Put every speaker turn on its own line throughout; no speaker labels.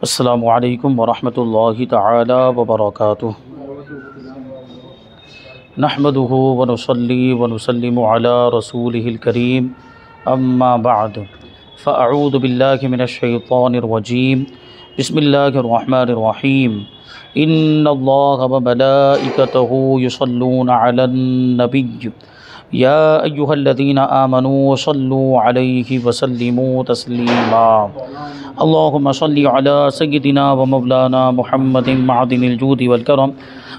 अस्सलामु अलैकुम वरहमतुल्लाहि तआला वबरकातुहु। नहमदुहु व नुसल्ली व नुसल्लिमु अला रसूलिहिल करीम, अम्मा बअद, फ़अऊज़ु बिल्लाहि मिनश शैतानिर रजीम, बिस्मिल्लाहिर रहमानिर रहीम। इन्नल्लाहा व मलाइकतहु युसल्लूना अलन नबिय्य या अय्युहल्लज़ीना आमनू सल्लु अलैहि व सल्लिमू तस्लीमा। अल्लाहुम्मा सल्लि अला सय्यिदिना व मौलाना मुहम्मदिन मअदिनिल जूदि वल करम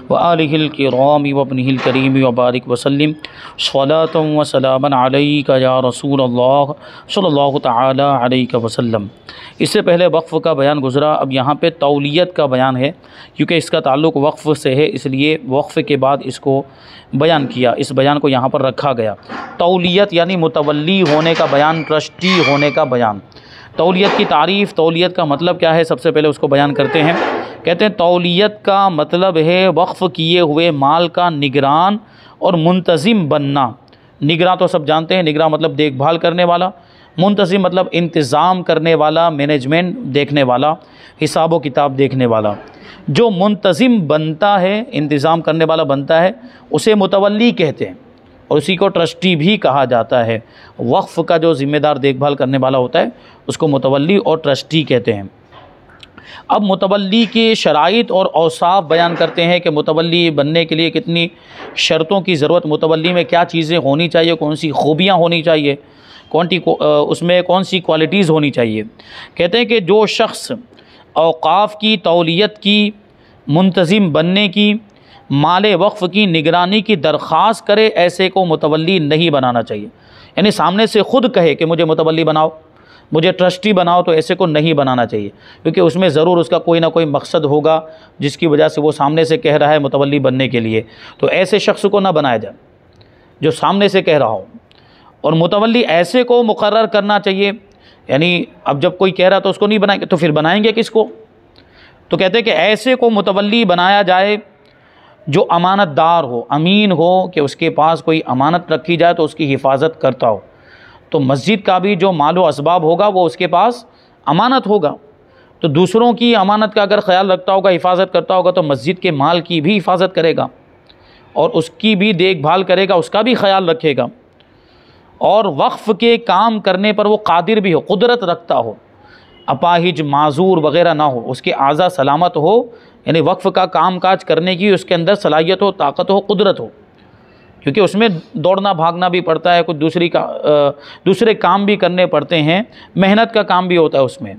व आलिहिल किराम व इब्निहिल करीम व बारिक व सल्लिम स्वलातन व सलामन अलैका या रसूलल्लाह सल्लल्लाहु तआला अलैहि वसल्लम। इससे पहले वक्फ़ का बयान गुज़रा, अब यहाँ पे तौलियत का बयान है, क्योंकि इसका ताल्लुक़ वक्फ़ से है, इसलिए वक्फ़ के बाद इसको बयान किया, इस बयान को यहाँ पर रखा गया। तौलियत यानी मुतवल्ली होने का बयान, ट्रस्टी होने का बयान। तौलियत की तारीफ़, तौलियत का मतलब क्या है, सबसे पहले उसको बयान करते हैं। कहते हैं तौलियत का मतलब है वक्फ़ किए हुए माल का निगरान और मुंतज़िम बनना। निगरान तो सब जानते हैं, निगरान मतलब देखभाल करने वाला, मुंतज़िम मतलब इंतज़ाम करने वाला, मैनेजमेंट देखने वाला, हिसाब व किताब देखने वाला। जो मुंतज़िम बनता है, इंतज़ाम करने वाला बनता है, उसे मुतवल्ली कहते हैं और उसी को ट्रस्टी भी कहा जाता है। वक्फ़ का जो ज़िम्मेदार देखभाल करने वाला होता है उसको मुतवल्ली और ट्रस्टी कहते हैं। अब मुतवल्ली की शराइत और औसाफ बयान करते हैं कि मुतवल्ली बनने के लिए कितनी शर्तों की ज़रूरत, मुतवल्ली में क्या चीज़ें होनी चाहिए, कौन सी खूबियाँ होनी चाहिए, उसमें कौन सी क्वालिटीज़ होनी चाहिए। कहते हैं कि जो शख्स औक़ाफ़ की तौलियत की, मुंतज़िम बनने की, माले वक्फ़ की निगरानी की दरख्वास्त करे, ऐसे को मुतवल्ली नहीं बनाना चाहिए। यानी सामने से ख़ुद कहे कि मुझे मुतवल्ली बनाओ, मुझे ट्रस्टी बनाओ, तो ऐसे को नहीं बनाना चाहिए, क्योंकि उसमें ज़रूर उसका कोई ना कोई मकसद होगा जिसकी वजह से वो सामने से कह रहा है मुतवल्ली बनने के लिए। तो ऐसे शख्स को ना बनाया जाए जो सामने से कह रहा हो। और मुतवल्ली ऐसे को मुकर्रर करना चाहिए, यानी अब जब कोई कह रहा तो उसको नहीं बनाएंगे तो फिर बनाएंगे किसको। तो कहते हैं कि ऐसे को मुतवल्ली बनाया जाए जो अमानतदार हो, अमीन हो, कि उसके पास कोई अमानत रखी जाए तो उसकी हिफाजत करता हो। तो मस्जिद का भी जो मालो असबाब होगा वो उसके पास अमानत होगा, तो दूसरों की अमानत का अगर ख्याल रखता होगा, हिफाजत करता होगा, तो मस्जिद के माल की भी हिफाजत करेगा और उसकी भी देखभाल करेगा, उसका भी ख्याल रखेगा। और वक्फ़ के काम करने पर वो कादिर भी हो, कुदरत रखता हो, अपाहिज, माजूर वग़ैरह ना हो, उसके आज़ा सलामत हो, यानी वक्फ़ का काम काज करने की उसके अंदर सलाहियत हो, ताकत हो, कुदरत हो, क्योंकि उसमें दौड़ना भागना भी पड़ता है, कुछ दूसरे काम भी करने पड़ते हैं, मेहनत का काम भी होता है उसमें।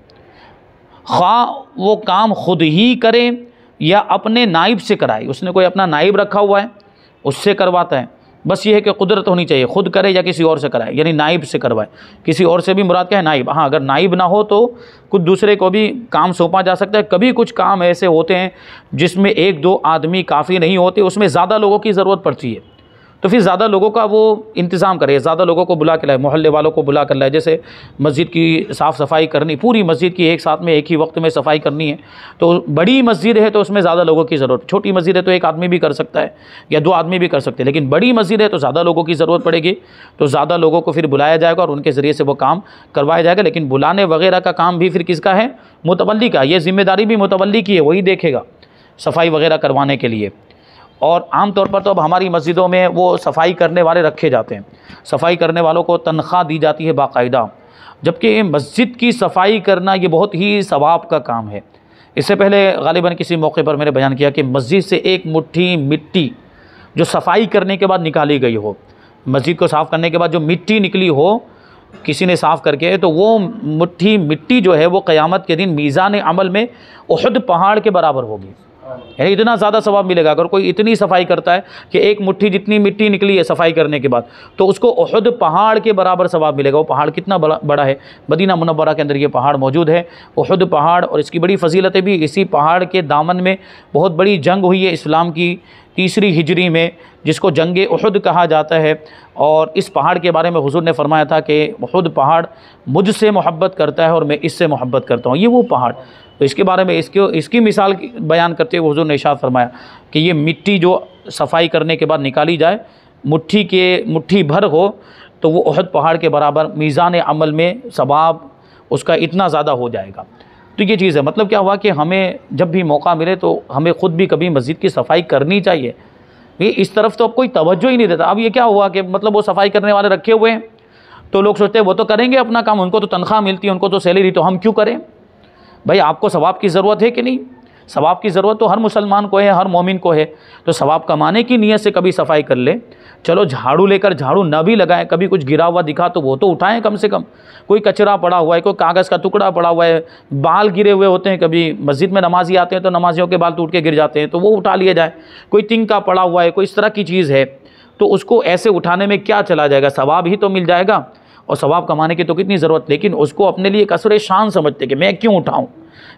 ख़्वा वो काम ख़ुद ही करे या अपने नाइब से कराए, उसने कोई अपना नाइब रखा हुआ है उससे करवाता है, बस ये है कि कुदरत होनी चाहिए, खुद करे या किसी और से कराए, यानी नाइब से करवाए। किसी और से भी मुराद क्या है, नाइब। हाँ, अगर नाइब ना हो तो कुछ दूसरे को भी काम सौंपा जा सकता है। कभी कुछ काम ऐसे होते हैं जिसमें एक दो आदमी काफ़ी नहीं होते, उसमें ज़्यादा लोगों की ज़रूरत पड़ती है, तो फिर ज़्यादा लोगों का वो इंतज़ाम करे, ज़्यादा लोगों को बुला के लाए, मोहल्ले वालों को बुला कर लाए। जैसे मस्जिद की साफ़ सफाई करनी, पूरी मस्जिद की एक साथ में एक ही वक्त में सफाई करनी है, तो बड़ी मस्जिद है तो उसमें ज़्यादा लोगों की ज़रूरत। छोटी मस्जिद है तो एक आदमी भी कर सकता है या दो आदमी भी कर सकते हैं, लेकिन बड़ी मस्जिद है तो ज़्यादा लोगों की ज़रूरत पड़ेगी, तो ज़्यादा लोगों को फिर बुलाया जाएगा और उनके ज़रिए से वो काम करवाया जाएगा। लेकिन बुलाने वगैरह का काम भी फिर किसका है, मुतवल्ली का। ये ज़िम्मेदारी भी मुतवल्ली की है, वही देखेगा सफाई वगैरह करवाने के लिए। और आम तौर पर तो अब हमारी मस्जिदों में वो सफाई करने वाले रखे जाते हैं, सफाई करने वालों को तनख्वाह दी जाती है बाकायदा, जबकि मस्जिद की सफाई करना ये बहुत ही सवाब का काम है। इससे पहले गालिबन किसी मौके पर मैंने बयान किया कि मस्जिद से एक मुट्ठी मिट्टी जो सफाई करने के बाद निकाली गई हो, मस्जिद को साफ़ करने के बाद जो मिट्टी निकली हो किसी ने साफ़ करके, तो वो मुट्ठी मिट्टी जो है वो क़यामत के दिन मीज़ान अमल में उहद पहाड़ के बराबर होगी, यानी इतना ज़्यादा सवाब मिलेगा। अगर कोई इतनी सफाई करता है कि एक मुट्ठी जितनी मिट्टी निकली है सफाई करने के बाद, तो उसको उहद पहाड़ के बराबर सवाब मिलेगा। वो पहाड़ कितना बड़ा है, मदीना मुनव्वरा के अंदर ये पहाड़ मौजूद है, उहद पहाड़। और इसकी बड़ी फजीलतें भी, इसी पहाड़ के दामन में बहुत बड़ी जंग हुई है इस्लाम की 3री हिजरी में, जिसको जंग उहद कहा जाता है। और इस पहाड़ के बारे में हुज़ूर ने फरमाया था कि उहद पहाड़ मुझसे मोहब्बत करता है और मैं इससे मोहब्बत करता हूँ, ये वो पहाड़। तो इसके बारे में इसकी मिसाल बयान करते हुए हुज़ूर ने इरशाद फरमाया कि ये मिट्टी जो सफाई करने के बाद निकाली जाए, मुट्ठी भर हो, तो वो उहद पहाड़ के बराबर मीज़ान अमल में सवाब उसका इतना ज़्यादा हो जाएगा। तो ये चीज़ है। मतलब क्या हुआ कि हमें जब भी मौका मिले तो हमें ख़ुद भी कभी मस्जिद की सफाई करनी चाहिए। ये इस तरफ तो अब कोई तवज्जो ही नहीं देता। अब ये क्या हुआ कि मतलब वो सफाई करने वाले रखे हुए हैं तो लोग सोचते हैं वो तो करेंगे अपना काम, उनको तो तनख्वाह मिलती है, उनको तो सैलरी, तो हम क्यों करें। भाई आपको सवाब की ज़रूरत है कि नहीं? सवाब की ज़रूरत तो हर मुसलमान को है, हर मोमिन को है। तो सवाब कमाने की नीयत से कभी सफाई कर ले। चलो झाड़ू लेकर झाड़ू ना भी लगाएं, कभी कुछ गिरा हुआ दिखा तो वो तो उठाएं कम से कम। कोई कचरा पड़ा हुआ है, कोई कागज़ का टुकड़ा पड़ा हुआ है, बाल गिरे हुए होते हैं, कभी मस्जिद में नमाजी आते हैं तो नमाजियों के बाल टूट के गिर जाते हैं तो वो उठा लिया जाए। कोई तिनका पड़ा हुआ है, कोई इस तरह की चीज़ है तो उसको ऐसे उठाने में क्या चला जाएगा, सवाब ही तो मिल जाएगा। और सवाब कमाने की तो कितनी ज़रूरत, लेकिन उसको अपने लिए कसरे शान समझते कि मैं क्यों उठाऊँ,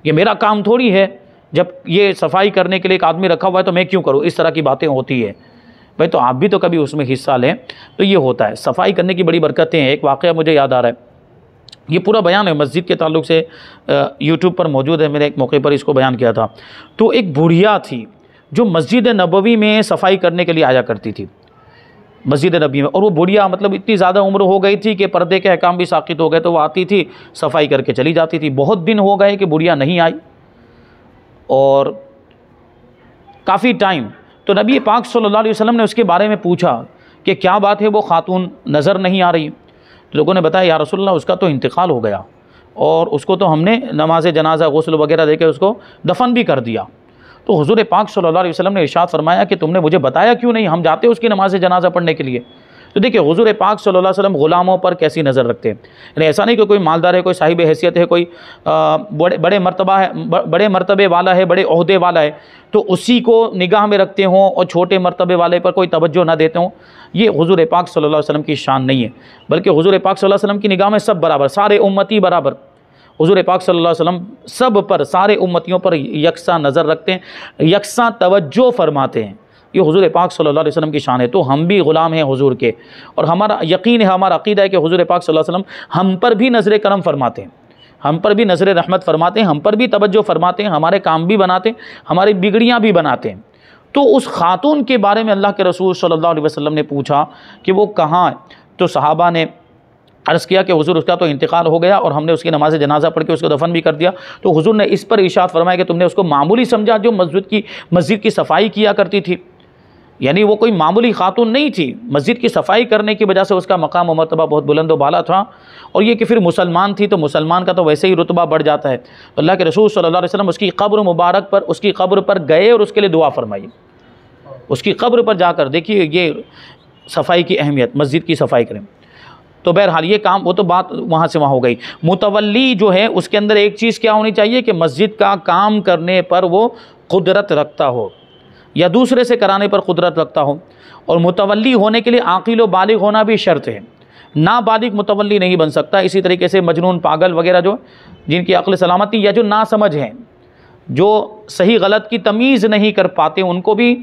ये मेरा काम थोड़ी है। जब ये सफाई करने के लिए एक आदमी रखा हुआ है तो मैं क्यों करूँ, इस तरह की बातें होती है। भाई तो आप भी तो कभी उसमें हिस्सा लें। तो ये होता है, सफाई करने की बड़ी बरकतें हैं। एक वाक़या मुझे याद आ रहा है, ये पूरा बयान है मस्जिद के ताल्लुक़ से, यूट्यूब पर मौजूद है, मैंने एक मौके पर इसको बयान किया था। तो एक बुढ़िया थी जो मस्जिद नबवी में सफाई करने के लिए आया करती थी, मस्जिद नबी में। और वो बुढ़िया मतलब इतनी ज़्यादा उम्र हो गई थी कि पर्दे के अहकाम भी साक़ित हो गए, तो वो आती थी सफाई करके चली जाती थी। बहुत दिन हो गए कि बुढ़िया नहीं आई और काफ़ी टाइम। तो नबी पाक सल्लल्लाहु अलैहि वसल्लम ने उसके बारे में पूछा कि क्या बात है, वो खातून नज़र नहीं आ रही। तो लोगों ने बताया या रसूलल्लाह उसका तो इंतकाल हो गया और उसको तो हमने नमाज जनाजा गुस्ल वगैरह देकर उसको दफन भी कर दिया। तो हुज़ूर पाक सल्लल्लाहु अलैहि वसल्लम ने इरशाद फरमाया कि तुमने मुझे बताया क्यों नहीं, हम जाते उसकी नमाज जनाजा पढ़ने के लिए। तो देखिए हुज़ूर पाक सल्लल्लाहु अलैहि वसल्लम ग़ुलामों पर कैसी नज़र रखते हैं। यानी ऐसा नहीं कि कोई मालदार है, कोई साहिब हैसियत है, कोई बड़े मर्तबे वाला है, बड़े ओहदे वाला है तो उसी को निगाह में रखते हों और छोटे मर्तबे वाले पर कोई तवज्जो ना देते हों। ये हुज़ूर पाक सल्लल्लाहु अलैहि वसल्लम की शान नहीं है, बल्कि हुज़ूर पाक सल्लल्लाहु अलैहि वसल्लम की निगाह में सब बराबर, सारे उम्मती बराबर। हुज़ूर पाक सल्लल्लाहु अलैहि वसल्लम सब पर, सारे उम्मतियों पर यकसा नज़र रखते हैं, यकसा तवज्जो फरमाते हैं। ये हुज़ूर पाक सल्लल्लाहु अलैहि वसल्लम की शान है। तो हम भी ग़ुलाम हैं हुज़ूर के, और हमारा यकीन है, हमारा अक़ीदा है कि हुज़ूर पाक सल्लल्लाहु अलैहि वसल्लम हम पर भी नज़र करम फरमाते हैं, हम पर भी नज़र रहमत फरमाते हैं, हम पर भी तवज्जो फरमाते हैं, हमारे काम भी बनाते हैं, हमारी बिगड़ियाँ भी बनाते हैं। तो उस खातून के बारे में अल्लाह के रसूल सल्लल्लाहु अलैहि वसल्लम ने पूछा कि वो कहाँ है। तो सहाबा ने अर्ज़ किया कि हुज़ूर उसका तो इंतकाल हो गया और हमने उसकी नमाज जनाजा पढ़ के उसको दफन भी कर दिया। तो हुज़ूर ने इस पर इरशाद फरमाया कि तुमने उसको मामूली समझा जो मस्जिद की सफाई किया करती थी। यानी वो कोई मामूली खातून नहीं थी, मस्जिद की सफाई करने की वजह से उसका मकाम और मर्तबा बहुत बुलंद व बाला था। और ये कि फिर मुसलमान थी तो मुसलमान का तो वैसे ही रुतबा बढ़ जाता है। तो अल्लाह के रसूल सल्लल्लाहु अलैहि वसल्लम उसकी क़ब्र मुबारक पर, उसकी क़ब्र पर गए और उसके लिए दुआ फरमाई। उसकी क़ब्र पर जाकर देखिए ये सफाई की अहमियत, मस्जिद की सफाई करें। तो बहरहाल ये काम, वो तो बात वहाँ से वहाँ हो गई। मुतवल्ली जो है उसके अंदर एक चीज़ क्या होनी चाहिए कि मस्जिद का काम करने पर वो कुदरत रखता हो या दूसरे से कराने पर कुदरत रखता हो। और मुतवल्ली होने के लिए आक़िल व बालिग होना भी शर्त है, ना बालिग मुतवल्ली नहीं बन सकता। इसी तरीके से मजनून, पागल वगैरह जो जिनकी अक्ल सलामती या जो ना समझ हैं, जो सही गलत की तमीज़ नहीं कर पाते, उनको भी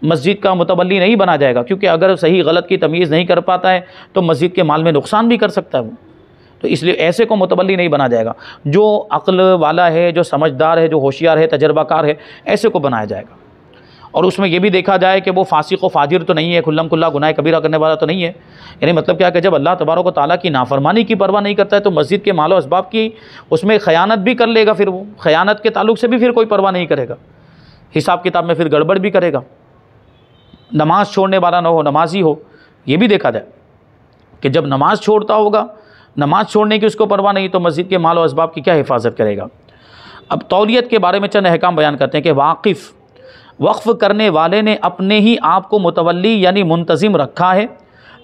मस्जिद का मुतवल्ली नहीं बना जाएगा। क्योंकि अगर सही गलत की तमीज़ नहीं कर पाता है तो मस्जिद के माल में नुकसान भी कर सकता है वो। तो इसलिए ऐसे को मुतवल्ली नहीं बना जाएगा। जो अक्ल वाला है, जो समझदार है, जो होशियार है, तजर्बाकार है, ऐसे को बनाया जाएगा। और उसमें यह भी देखा जाए कि वो फासिक व फाजिर तो नहीं है, खुल्लम खुल्ला गुनाह कबीरा करने वाला तो नहीं है। यानी मतलब क्या है कि जब अल्लाह तबारक व तआला की नाफरमानी की परवाह नहीं करता है तो मस्जिद के मालो असबाब की उसमें ख़यानत भी कर लेगा। फिर वो ख़यानत के ताल्लुक़ से भी फिर कोई परवाह नहीं करेगा, हिसाब किताब में फिर गड़बड़ भी करेगा। नमाज़ छोड़ने वाला ना हो, नमाजी हो। ये भी देखा जाए कि जब नमाज़ छोड़ता होगा, नमाज़ छोड़ने की उसको परवाह नहीं, तो मस्जिद के माल और असबाब की क्या हिफाजत करेगा। अब तौलियत के बारे में चंद अहकाम बयान करते हैं कि वाकिफ़, वक्फ़ करने वाले ने अपने ही आप को मुतवल्ली यानी मुंतज़िम रखा है,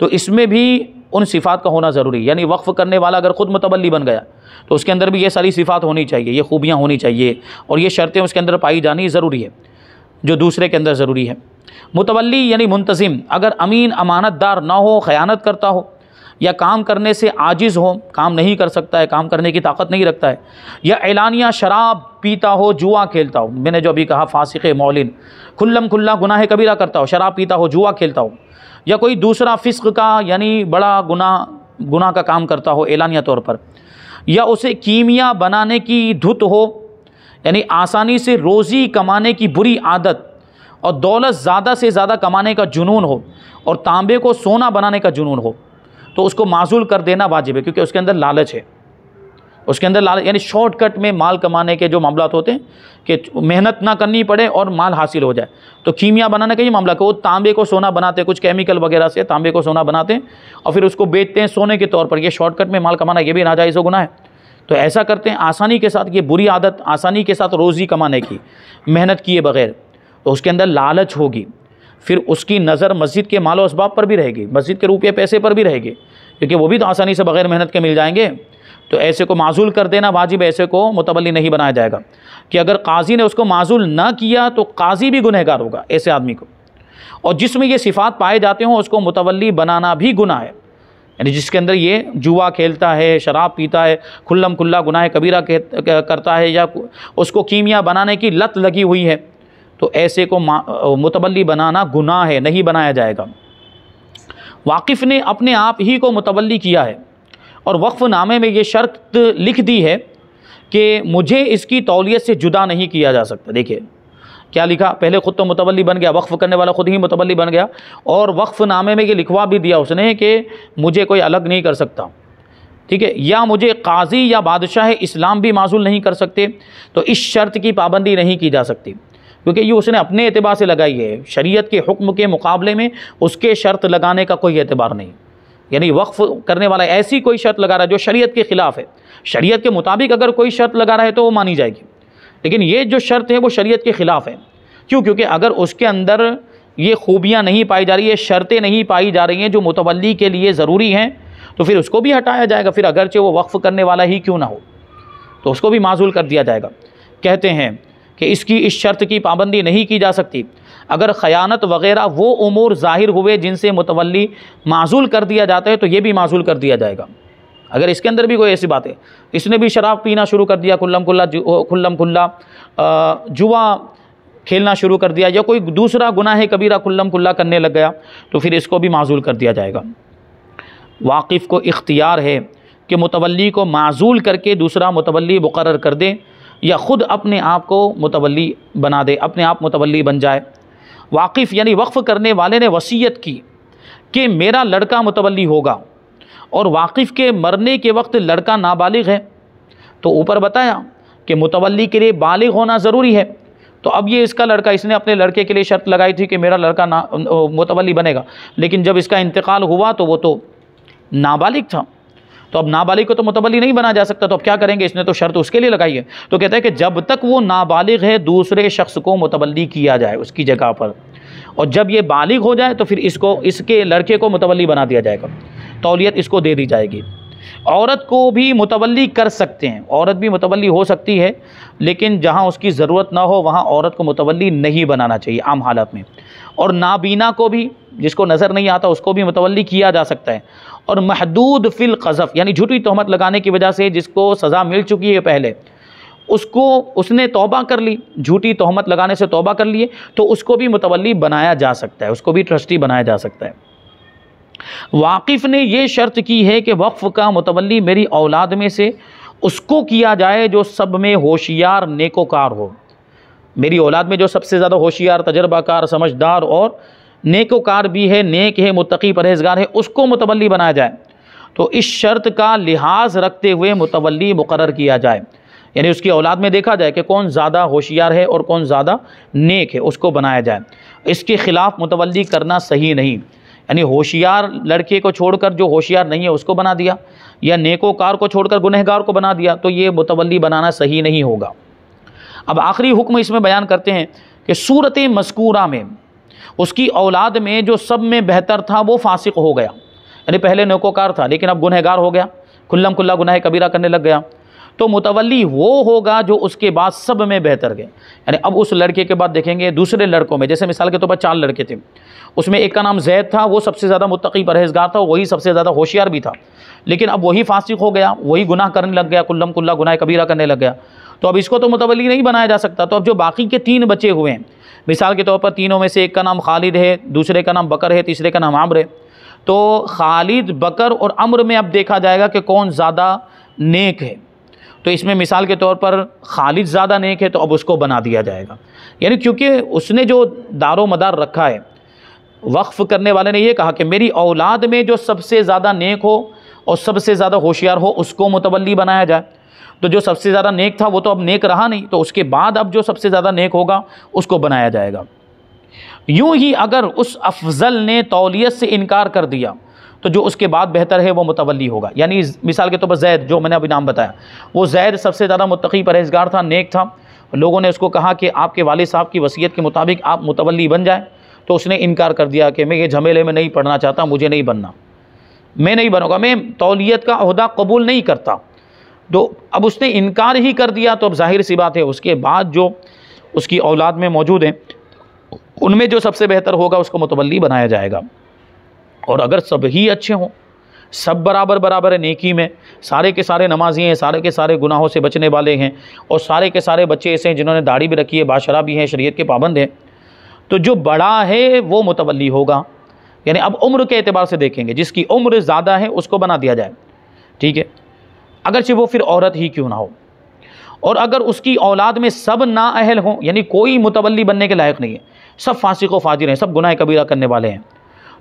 तो इसमें भी उन सिफ़ात का होना ज़रूरी है। यानी वक्फ़ करने वाला अगर ख़ुद मुतवल्ली बन गया तो उसके अंदर भी ये सारी सिफ़ात होनी चाहिए, ये खूबियाँ होनी चाहिए और ये शर्तें उसके अंदर पाई जानी ज़रूरी है जो दूसरे के अंदर ज़रूरी है। मुतवल्ली यानी मुंतज़िम अगर अमीन, अमानतदार ना हो, ख़यानत करता हो या काम करने से आजिज़ हो, काम नहीं कर सकता है, काम करने की ताकत नहीं रखता है, या एलानिया शराब पीता हो, जुआ खेलता हो, मैंने जो अभी कहा फासिक़ मौलिन, खुल्लम खुल्ला गुनाह कबीरा करता हो, शराब पीता हो, जुआ खेलता हो, या कोई दूसरा फ़िस्क़ का यानी बड़ा गुनाह का काम करता हो एलानिया तौर पर, या उसे कीमिया बनाने की धुत हो यानी आसानी से रोज़ी कमाने की बुरी आदत और दौलत ज़्यादा से ज़्यादा कमाने का जुनून हो और तांबे को सोना बनाने का जुनून हो, तो उसको माज़ूल कर देना वाजिब है क्योंकि उसके अंदर लालच है। उसके अंदर लालच यानी शॉर्टकट में माल कमाने के जो मामलात होते हैं कि मेहनत ना करनी पड़े और माल हासिल हो जाए। तो कीमिया बनाने का ये मामला कि वो तांबे को सोना बनाते हैं, कुछ केमिकल वगैरह से तांबे को सोना बनाते हैं और फिर उसको बेचते हैं सोने के तौर पर। ये शॉर्टकट में माल कमाना ये भी नाजायज़ गुनाह है। तो ऐसा करते हैं आसानी के साथ, ये बुरी आदत आसानी के साथ रोज़ी कमाने की, मेहनत किए बगैर, तो उसके अंदर लालच होगी। फिर उसकी नज़र मस्जिद के मालो असबाब पर भी रहेगी, मस्जिद के रुपये पैसे पर भी रहेगी, क्योंकि वो भी तो आसानी से बग़ैर मेहनत के मिल जाएंगे। तो ऐसे को माजूल कर देना वाजिब, ऐसे को मुतवल्ली नहीं बनाया जाएगा। कि अगर काजी ने उसको माजूल ना किया तो काजी भी गुनहगार होगा ऐसे आदमी को। और जिसमें ये सिफ़ात पाए जाते हों उसको मुतवल्ली बनाना भी गुनाह है। यानी जिसके अंदर ये जुआ खेलता है, शराब पीता है, खुल्लम खुल्ला गुनाह कबीरा करता है, या उसको कीमिया बनाने की लत लगी हुई है, तो ऐसे को मुतवल्ली बनाना गुनाह है, नहीं बनाया जाएगा। वाकिफ़ ने अपने आप ही को मुतवल्ली किया है और वक्फ़ नामे में ये शर्त लिख दी है कि मुझे इसकी तौलियत से जुदा नहीं किया जा सकता। देखिए क्या लिखा, पहले ख़ुद तो मुतवल्ली बन गया, वक्फ़ करने वाला ख़ुद ही मुतवल्ली बन गया, और वक्फ़ नामे में ये लिखवा भी दिया उसने कि मुझे कोई अलग नहीं कर सकता, ठीक है, या मुझे काजी या बादशाह इस्लाम भी माजूल नहीं कर सकते। तो इस शर्त की पाबंदी नहीं की जा सकती, क्योंकि ये उसने अपने एतबार से लगाई है। शरीयत के हुक्म के मुकाबले में उसके शर्त लगाने का कोई एतबार नहीं। यानी वक्फ़ करने वाला ऐसी कोई शर्त लगा रहा है जो शरीयत के ख़िलाफ़ है। शरीयत के मुताबिक अगर कोई शर्त लगा रहा है तो वो मानी जाएगी, लेकिन ये जो शर्त है वो शरीयत के ख़िलाफ़ है। क्यों? क्योंकि अगर उसके अंदर ये खूबियाँ नहीं पाई जा रही है, शर्तें नहीं पाई जा रही हैं जो मुतवल्ली के लिए ज़रूरी हैं, तो फिर उसको भी हटाया जाएगा। फिर अगरचे वो वक्फ़ करने वाला ही क्यों ना हो, तो उसको भी माजूल कर दिया जाएगा। कहते हैं कि इसकी इस शर्त की पाबंदी नहीं की जा सकती। अगर ख़यानत वग़ैरह वो उमूर ज़ाहिर हुए जिनसे मुतवल्ली माजूल कर दिया जाता है तो ये भी माजूल कर दिया जाएगा। अगर इसके अंदर भी कोई ऐसी बात है, इसने भी शराब पीना शुरू कर दिया, खुल्लम खुल्ला जुआ खेलना शुरू कर दिया, या कोई दूसरा गुनाह कबीरा खुल्लम खुल्ला करने लग गया, तो फिर इसको भी माजूल कर दिया जाएगा। वाकिफ़ को इख्तियार है कि मुतवल्ली को माजूल करके दूसरा मुतवल्ली मुकर्रर कर दे, या ख़ुद अपने आप को मुतवल्ली बना दे, अपने आप मुतवल्ली बन जाए। वाकिफ़ यानी वक्फ़ करने वाले ने वसीयत की कि मेरा लड़का मुतवल्ली होगा, और वाकिफ़ के मरने के वक्त लड़का नाबालिग है, तो ऊपर बताया कि मुतवल्ली के लिए बालिग होना ज़रूरी है। तो अब ये इसका लड़का, इसने अपने लड़के के लिए शर्त लगाई थी कि मेरा लड़का मुतवल्ली बनेगा, लेकिन जब इसका इंतकाल हुआ तो वो तो नाबालिग था, तो अब नाबालिग को तो मुतवल्ली नहीं बना जा सकता। तो अब क्या करेंगे, इसने तो शर्त उसके लिए लगाई है। तो कहता है कि जब तक वो नाबालिग है दूसरे शख्स को मुतवल्ली किया जाए उसकी जगह पर, और जब ये बालिग हो जाए तो फिर इसको, इसके लड़के को मुतवल्ली बना दिया जाएगा, तौलियत इसको दे दी जाएगी। औरत को भी मुतवल्ली कर सकते हैं, औरत भी मुतवल्ली हो सकती है, लेकिन जहाँ उसकी ज़रूरत ना हो वहाँ औरत को मुतवल्ली नहीं बनाना चाहिए आम हालत में। और नाबीना को भी, जिसको नज़र नहीं आता, उसको भी मुतवल्ली किया जा सकता है। और महदूद फिल क़ज़फ़ यानी झूठी तहमत लगाने की वजह से जिसको सज़ा मिल चुकी है पहले, उसको उसने तौबा कर ली, झूठी तहमत लगाने से तौबा कर लिए, तो उसको भी मुतवल्ली बनाया जा सकता है, उसको भी ट्रस्टी बनाया जा सकता है। वाकिफ़ ने ये शर्त की है कि वक्फ़ का मुतवल्ली मेरी औलाद में से उसको किया जाए जो सब में होशियार नेकोकार हो। मेरी औलाद में जो सबसे ज़्यादा होशियार, तजर्बाकार, समझदार और नेकोकार भी है, नेक है, मुत्तकी, परहेज़गार है, उसको मुतवल्ली बनाया जाए। तो इस शर्त का लिहाज रखते हुए मुतवल्ली मुकर्रर किया जाए, यानी उसकी औलाद में देखा जाए कि कौन ज़्यादा होशियार है और कौन ज़्यादा नेक है, उसको बनाया जाए। इसके ख़िलाफ़ मुतवल्ली करना सही नहीं। यानी होशियार लड़के को छोड़कर जो होशियार नहीं है उसको बना दिया, या नेकोकार को छोड़कर गुनहगार को बना दिया, तो ये मुतवल्ली बनाना सही नहीं होगा। अब आखिरी हुक्म इसमें बयान करते हैं कि सूरत मज़कूरा में उसकी औलाद में जो सब में बेहतर था वो फासिक हो गया, यानी पहले नेकोकार था लेकिन अब गुनहगार हो गया, खुल्लम खुल्ला गुनाह कबीरा करने लग गया, तो मुतवल्ली वो होगा जो उसके बाद सब में बेहतर गए। यानी अब उस लड़के के बाद देखेंगे दूसरे लड़कों में, जैसे मिसाल के तौर पर 4 लड़के थे, उसमें एक का नाम जैद था, वो सबसे ज़्यादा मुत्तकी परहेज़गार था, वही सबसे ज़्यादा होशियार भी था, लेकिन अब वही फासिक हो गया, वही गुनाह करने लग गया, कुल्लम कुल्ला गुनाह कबीरा करने लग गया, तो अब इसको तो मुतवल्ली नहीं बनाया जा सकता। तो अब जो बाकी के 3 बचे हुए हैं, मिसाल के तौर पर तीनों में से एक का नाम खालिद है, दूसरे का नाम बकर है, तीसरे का नाम आम्र है, तो खालिद, बकर और अम्र में अब देखा जाएगा कि कौन ज़्यादा नेक है। तो इसमें मिसाल के तौर पर खालिद ज़्यादा नेक है, तो अब उसको बना दिया जाएगा। यानी क्योंकि उसने जो दारो मदार रखा है, वक्फ़ करने वाले ने यह कहा कि मेरी औलाद में जो सबसे ज़्यादा नेक हो और सबसे ज़्यादा होशियार हो उसको मुतवल्ली बनाया जाए। तो जो सबसे ज़्यादा नेक था वो तो अब नेक रहा नहीं, तो उसके बाद अब जो सबसे ज़्यादा नेक होगा उसको बनाया जाएगा। यूं ही अगर उस अफजल ने तौलियत से इनकार कर दिया तो जो उसके बाद बेहतर है वो मुतवल्ली होगा। यानी मिसाल के तौर पर जैद, जो मैंने अभी नाम बताया, वो जैद सबसे ज़्यादा मुत्तकी परहेज़गार था, नेक था। लोगों ने उसको कहा कि आपके वालिद साहब की वसीयत के मुताबिक आप मुतवल्ली बन जाए, तो उसने इनकार कर दिया कि मैं ये झमेले में नहीं पढ़ना चाहता, मुझे नहीं बनना, मैं नहीं बनूँगा, मैं तौलियत का ओहदा कबूल नहीं करता। तो अब उसने इनकार ही कर दिया, तो अब जाहिर सी बात है उसके बाद जो उसकी औलाद में मौजूद हैं उनमें जो सबसे बेहतर होगा उसको मुतवल्ली बनाया जाएगा। और अगर सब ही अच्छे हों, सब बराबर है नेकी में, सारे के सारे नमाजी हैं, सारे के सारे गुनाहों से बचने वाले हैं, और सारे के सारे बच्चे ऐसे हैं जिन्होंने दाढ़ी भी रखी है, बाशरा भी हैं, शरीयत के पाबंद हैं, तो जो बड़ा है वो मुतवल्ली होगा। यानी अब उम्र के एतबार से देखेंगे, जिसकी उम्र ज़्यादा है उसको बना दिया जाए, ठीक है, अगरचे वो फिर औरत ही क्यों ना हो। और अगर उसकी औलाद में सब नाअहल हों, यानी कोई मुतवल्ली बनने के लायक नहीं है, सब फासिक व फाजिर हैं, सब गुनाह कबीरा करने वाले हैं,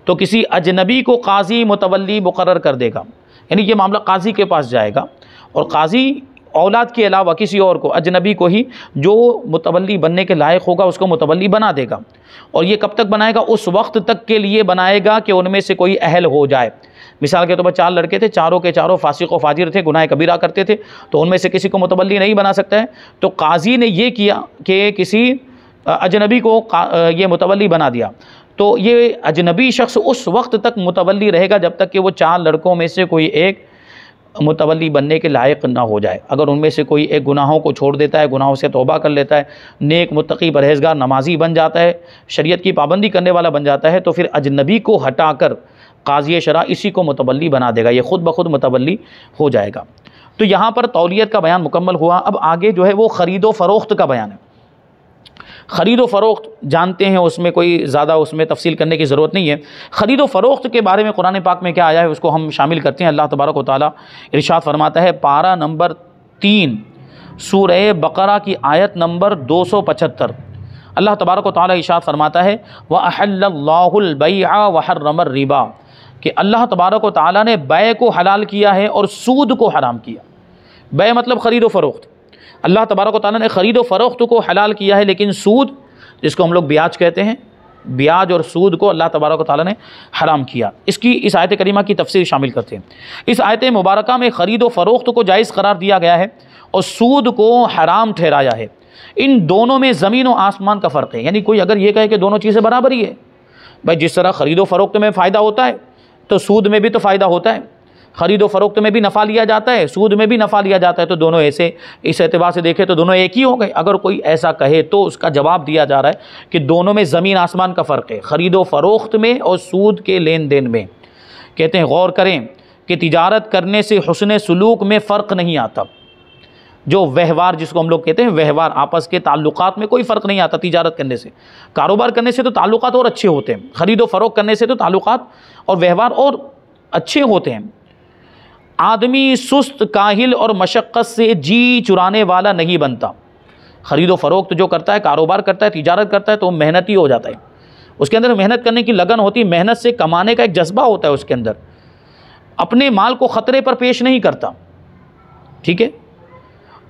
तो किसी अजनबी को काजी मुतवल्ली मुकर्रर कर देगा। यानी ये मामला काजी के पास जाएगा और काजी औलाद के अलावा किसी और को, अजनबी को ही जो मुतवल्ली बनने के लायक होगा उसको मुतवल्ली बना देगा। और ये कब तक बनाएगा? उस वक्त तक के लिए बनाएगा कि उनमें से कोई अहल हो जाए। मिसाल के तौर पर 4 लड़के थे, चारों के चारों फासिक व फाजिर थे, गुनाह कबीरा करते थे, तो उनमें से किसी को मुतवल्ली नहीं बना सकता है। तो काजी ने ये किया कि किसी अजनबी को ये मुतवल्ली बना दिया, तो ये अजनबी शख्स उस वक्त तक मुतवल्ली रहेगा जब तक कि वो 4 लड़कों में से कोई एक मुतवल्ली बनने के लायक ना हो जाए। अगर उनमें से कोई एक गुनाहों को छोड़ देता है, गुनाहों से तौबा कर लेता है, नेक मुत्तकी परहेज़गार नमाजी बन जाता है, शरीयत की पाबंदी करने वाला बन जाता है, तो फिर अजनबी को हटाकर काज़ी शरा इसी को मुतवल्ली बना देगा, ये ख़ुद ब खुद मुतवल्ली हो जाएगा। तो यहाँ पर तौलियत का बयान मुकम्मल हुआ। अब आगे जो है वो ख़रीद व फ़रोख्त का बयान है। ख़रीद व फ़रोख्त जानते हैं, उसमें कोई ज़्यादा उसमें तफसील करने की ज़रूरत नहीं है। ख़रीद व फ़रोख्त के बारे में कुरान पाक में क्या आया है उसको हम शामिल करते हैं। अल्लाह तबारक व तआला इरशाद फरमाता है, पारा नंबर 3 सूरह बकरा की आयत नंबर 275। अल्लाह तबारक व तआला इरशाद फरमाता है, व अहल्लल्लाहुल बैअ व हर्रमर रिबा, कि अल्लाह तबारक व तआला ने बै को हलाल किया है और सूद को हराम किया। बै मतलब ख़रीद व फ़रोख्त, अल्लाह तबारक व तआला ने ख़रीद व फ़रोख्त को हलाल किया है, लेकिन सूद, जिसको हम लोग ब्याज कहते हैं, ब्याज और सूद को अल्लाह तबारक व तआला ने हराम किया। इसकी इस आयत करीमा की तफसीर शामिल करते हैं। इस आयत मुबारका में ख़रीद व फ़रोख्त को जायज़ करार दिया गया है और सूद को हराम ठहराया है। इन दोनों में ज़मीन व आसमान का फ़र्क है। यानी कोई अगर ये कहे कि दोनों चीज़ें बराबर ही है, भाई जिस तरह ख़रीद व फ़रोख्त में फ़ायदा होता है तो सूद में भी तो फ़ायदा होता है, ख़रीद व फ़रोख्त में भी नफ़ा लिया जाता है, सूद में भी नफ़ा लिया जाता है, तो दोनों ऐसे इस एतबार से देखें तो दोनों एक ही हो गए। अगर कोई ऐसा कहे तो उसका जवाब दिया जा रहा है कि दोनों में ज़मीन आसमान का फ़र्क है, ख़रीद व फ़रोख्त में और सूद के लेन देन में। कहते हैं गौर करें कि तिजारत करने से हुस्न सलूक में फ़र्क नहीं आता। जो व्यवहार, जिसको हम लोग कहते हैं व्यवहार, आपस के ताल्लुकात में कोई फ़र्क नहीं आता। तिजारत करने से, कारोबार करने से तो ताल्लुकात और अच्छे होते हैं, ख़रीद व फ़रोख्त करने से तो ताल्लुकात और व्यवहार और अच्छे होते हैं। आदमी सुस्त, काहिल और मशक्क़त से जी चुराने वाला नहीं बनता। ख़रीद व फ़रोख्त जो करता है, कारोबार करता है, तिजारत करता है, तो मेहनती हो जाता है, उसके अंदर मेहनत करने की लगन होती है, मेहनत से कमाने का एक जज्बा होता है उसके अंदर, अपने माल को ख़तरे पर पेश नहीं करता। ठीक है,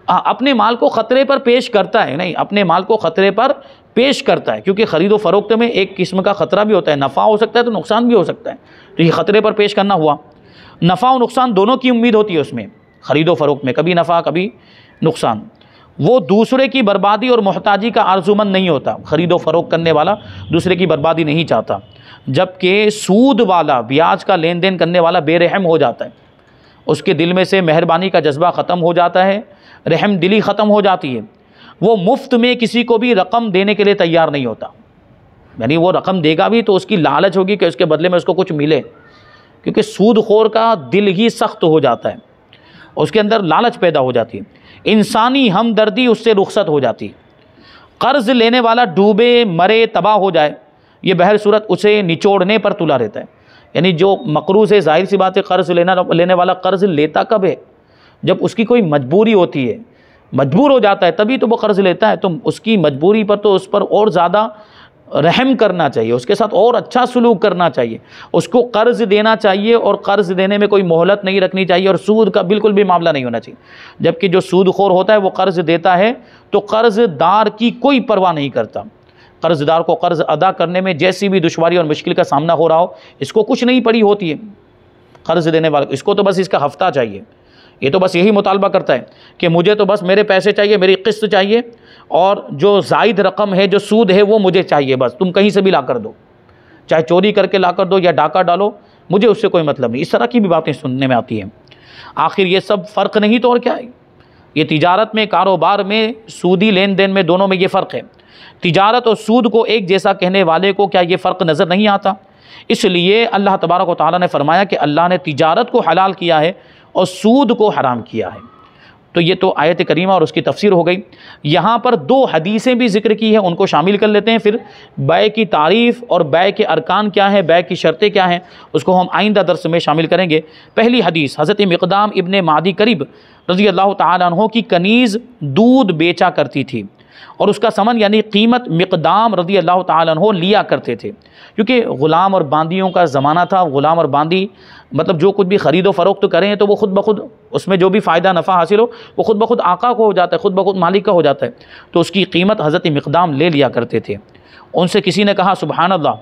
अपने माल को ख़तरे पर पेश करता है नहीं, अपने माल को ख़तरे पर पेश करता है, क्योंकि ख़रीद व फ़रोख्त में एक किस्म का ख़तरा भी होता है, नफ़ा हो सकता है तो नुकसान भी हो सकता है, तो ये ख़तरे पर पेश करना हुआ। नफ़ा और नुकसान दोनों की उम्मीद होती है उसमें, ख़रीद व फ़रोख्त में कभी नफ़ा कभी नुकसान। वो दूसरे की बर्बादी और मोहताजी का आरज़ूमंद नहीं होता। ख़रीद व फ़रोख्त करने वाला दूसरे की बर्बादी नहीं चाहता, जबकि सूद वाला, ब्याज का लेन देन करने वाला बेरहम हो जाता है, उसके दिल में से मेहरबानी का जज्बा ख़त्म हो जाता है, रहम दिली ख़त्म हो जाती है। वो मुफ्त में किसी को भी रकम देने के लिए तैयार नहीं होता, यानी वो रकम देगा भी तो उसकी लालच होगी कि उसके बदले में उसको कुछ मिले, क्योंकि सूदखोर का दिल ही सख्त हो जाता है, उसके अंदर लालच पैदा हो जाती है, इंसानी हमदर्दी उससे रुखसत हो जाती है। कर्ज़ लेने वाला डूबे मरे तबाह हो जाए, ये बहर सूरत उसे निचोड़ने पर तुला रहता है। यानी जो मकरूज़ है, ज़ाहिर सी बात है, कर्ज़ लेने वाला कर्ज़ लेता कब है? जब उसकी कोई मजबूरी होती है, मजबूर हो जाता है तभी तो वो कर्ज़ लेता है, तो उसकी मजबूरी पर तो उस पर और ज़्यादा रहम करना चाहिए, उसके साथ और अच्छा सलूक करना चाहिए, उसको कर्ज़ देना चाहिए और कर्ज़ देने में कोई मोहलत नहीं रखनी चाहिए और सूद का बिल्कुल भी मामला नहीं होना चाहिए। जबकि जो सूदखोर होता है वो कर्ज़ देता है तो कर्ज़दार की कोई परवाह नहीं करता। कर्ज़दार को कर्ज़ अदा करने में जैसी भी दुश्वारी और मुश्किल का सामना हो रहा हो, इसको कुछ नहीं पड़ी होती है। कर्ज़ देने वाले इसको तो बस इसका हफ्ता चाहिए, ये तो बस यही मुतालबा करता है कि मुझे तो बस मेरे पैसे चाहिए, मेरी किस्त चाहिए और जो ज़ायद रकम है, जो सूद है वो मुझे चाहिए, बस तुम कहीं से भी ला कर दो, चाहे चोरी करके ला कर दो या डाका डालो, मुझे उससे कोई मतलब नहीं। इस तरह की भी बातें सुनने में आती हैं। आखिर ये सब फ़र्क नहीं तो और क्या है? ये तिजारत में, कारोबार में, सूदी लेन देन में, दोनों में ये फ़र्क है। तिजारत और सूद को एक जैसा कहने वाले को क्या ये फ़र्क नज़र नहीं आता? इसलिए अल्लाह तबारक व तआला ने फरमाया कि अल्लाह ने तिजारत को हलाल किया है और सूद को हराम किया है। तो ये तो आयत करीमा और उसकी तफसीर हो गई। यहाँ पर 2 हदीसें भी ज़िक्र की हैं, उनको शामिल कर लेते हैं। फिर बै की तारीफ़ और बै के अरकान क्या हैं, बै की शर्तें क्या हैं, उसको हम आइंदा दर्स में शामिल करेंगे। पहली हदीस, हज़रत मिक़दाम इब्ने मादी करीब रज़ी अल्लाह तआला अन्हु की कनीज़ दूध बेचा करती थी और उसका समन यानी कीमत मिक़दाम रज़ी अल्लाह तआला अन्हु लिया करते थे, क्योंकि ग़ुलाम और बांदियों का ज़माना था। ग़ुलाम और बांदी मतलब जो कुछ भी ख़रीदो फ़रोख्त करें तो वो ख़ुद ब खुद उसमें जो भी फ़ायदा नफ़ा हासिल हो वो ख़ुद ब खुद आका को हो जाता है, ख़ुद ब खुद मालिक का हो जाता है। तो उसकी कीमत हज़रत मिक़दाम ले लिया करते थे। उनसे किसी ने कहा, सुबहान अल्लाह,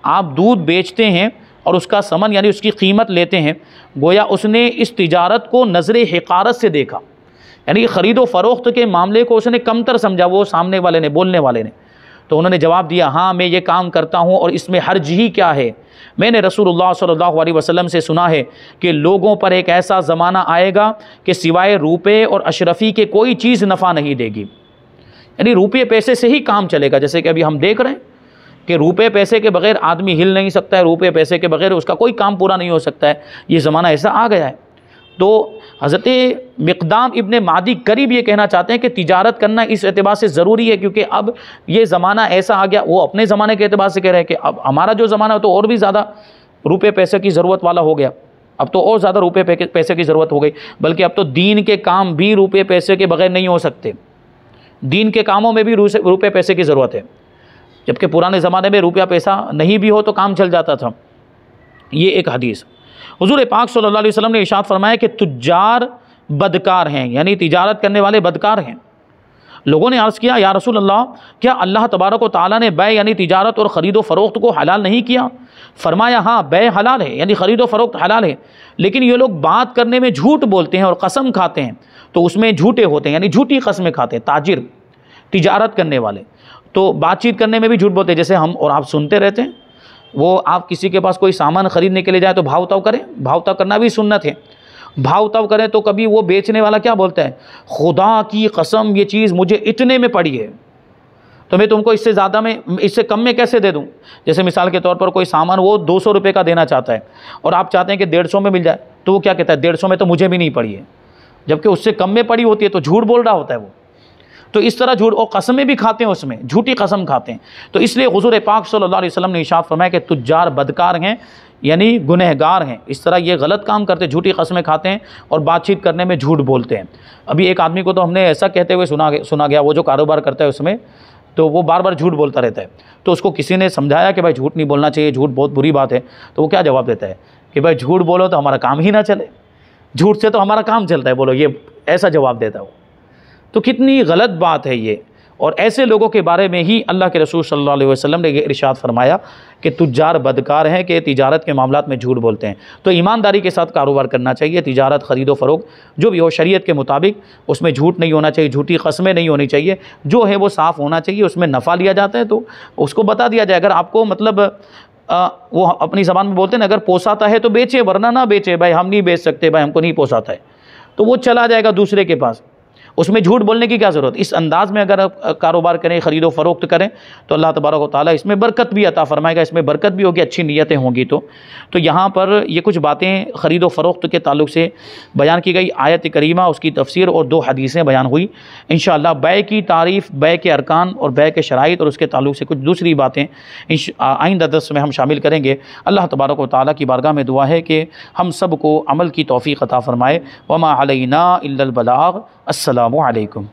आप दूध बेचते हैं और उसका समन यानी उसकी कीमत लेते हैं, गोया उसने इस तिजारत को नज़र हिकारत से देखा, यानी ख़रीदो फ़रोख्त के मामले को उसने कमतर समझा, वो सामने वाले ने, बोलने वाले ने। तो उन्होंने जवाब दिया, हाँ मैं ये काम करता हूँ और इसमें हर्ज ही क्या है। मैंने रसूलुल्लाह सल्लल्लाहु अलैहि वसल्लम से सुना है कि लोगों पर एक ऐसा ज़माना आएगा कि सिवाय रुपये और अशरफ़ी के कोई चीज़ नफ़ा नहीं देगी, यानी रुपये पैसे से ही काम चलेगा। जैसे कि अभी हम देख रहे हैं कि रुपये पैसे के बग़ैर आदमी हिल नहीं सकता है, रुपये पैसे के बग़ैर उसका कोई काम पूरा नहीं हो सकता है। ये ज़माना ऐसा आ गया है। तो हज़रत मिक़दाम इब्ने मादी करीब ये कहना चाहते हैं कि तिजारत करना इस एतबार से ज़रूरी है क्योंकि अब ये ज़माना ऐसा आ गया। वो अपने ज़माने के एतबार से कह रहे हैं कि अब हमारा जो ज़माना है तो और भी ज़्यादा रुपये पैसे की ज़रूरत वाला हो गया, अब तो और ज़्यादा रुपये पैसे की ज़रूरत हो गई। बल्कि अब तो दीन के काम भी रुपये पैसे के बग़ैर नहीं हो सकते, दीन के कामों में भी रुपये पैसे की ज़रूरत है। जबकि पुराने ज़माने में रुपया पैसा नहीं भी हो तो काम चल जाता था। ये एक हदीस। हुज़ूर पाक सल्लल्लाहु अलैहि वसल्लम ने इरशाद फरमाया कि तुज्जार बदकार हैं, यानी तिजारत करने वाले बदकार हैं। लोगों ने अर्ज़ किया, या रसूल अल्लाह, क्या अल्लाह तबारक व तआला ने बै यानी तिजारत और ख़रीदो फ़रोख्त को हलाल नहीं किया? फरमाया, हाँ बै हलाल है, यानी ख़रीदो फ़रोख्त हलाल है, लेकिन ये लोग बात करने में झूठ बोलते हैं और कसम खाते हैं तो उसमें झूठे होते हैं, यानी झूठी कस्में खाते हैं। ताजिर, तिजारत करने वाले तो बातचीत करने में भी झूठ बोलते हैं। जैसे हम और आप सुनते रहते हैं, वो आप किसी के पास कोई सामान ख़रीदने के लिए जाए तो भाव ताव करें, भाव ताव करना भी सुन्नत है। भाव ताव करें तो कभी वो बेचने वाला क्या बोलता है, खुदा की कसम ये चीज़ मुझे इतने में पड़ी है तो मैं तुमको इससे ज़्यादा में, इससे कम में कैसे दे दूँ। जैसे मिसाल के तौर पर कोई सामान वो 200 रुपये का देना चाहता है और आप चाहते हैं कि 150 में मिल जाए, तो वो क्या कहता है, 150 में तो मुझे भी नहीं पड़ी है, जबकि उससे कम में पड़ी होती है। तो झूठ बोल रहा होता है वो। तो इस तरह झूठ और कसमें भी खाते हैं, उसमें झूठी कसम खाते हैं। तो इसलिए हुज़ूर पाक सल्लल्लाहु अलैहि वसल्लम ने इरशाद फरमाया कि तुज्जार बदकार हैं, यानी गुनहगार हैं। इस तरह ये गलत काम करते, झूठी कस्में खाते हैं और बातचीत करने में झूठ बोलते हैं। अभी एक आदमी को तो हमने ऐसा कहते हुए सुना गया, वो जो कारोबार करता है उसमें, तो वो बार बार झूठ बोलता रहता है। तो उसको किसी ने समझाया कि भाई झूठ नहीं बोलना चाहिए, झूठ बहुत बुरी बात है। तो वो क्या जवाब देता है कि भाई झूठ बोलो तो हमारा काम ही ना चले, झूठ से तो हमारा काम चलता है, बोलो, ये ऐसा जवाब देता है वो। तो कितनी गलत बात है ये। और ऐसे लोगों के बारे में ही अल्लाह के रसूल सल्लल्लाहु अलैहि वसल्लम ने ये इरशाद फरमाया कि तुज्जार बदकार हैं कि तिजारत के मामलात में झूठ बोलते हैं। तो ईमानदारी के साथ कारोबार करना चाहिए। तिजारत, ख़रीदो फ़रोख्त जो भी हो शरीयत के मुताबिक, उसमें झूठ नहीं होना चाहिए, झूठी कस्में नहीं होनी चाहिए, जो है वो साफ़ होना चाहिए। उसमें नफ़ा लिया जाता है तो उसको बता दिया जाए। अगर आपको मतलब वो अपनी ज़बान में बोलते हैं ना, अगर पोसाता है तो बेचे, वरना ना बेचे, भाई हम नहीं बेच सकते, भाई हमको नहीं पोसाता है, तो वो चला जाएगा दूसरे के पास। उसमें झूठ बोलने की क्या ज़रूरत। इस अंदाज में अगर आप कारोबार करें, ख़रीदो फ़रोख्त करें तो अल्लाह तबारक व तआला इसमें बरकत भी अता फ़रमाएगा, इसमें बरकत भी होगी, अच्छी नीयतें होंगी। तो यहाँ पर ये कुछ बातें ख़रीदो फ़रोख्त के ताल्लुक़ से बयान की गई। आयत करीमा, उसकी तफसीर और 2 हदीसें बयान हुई। इंशाअल्लाह बै की तारीफ़, बै के अरकान और बै के शराइत और उसके ताल्लुक़ से कुछ दूसरी बातें आइंदा दर्स में हम शामिल करेंगे। अल्लाह तबारक व तआला की बारगाह में दुआ है कि हम सब को अमल की तौफ़ीक़ अता फ़रमाए। वमा अलैना इल्लल बलाग। अस्सलामु अलैकुम।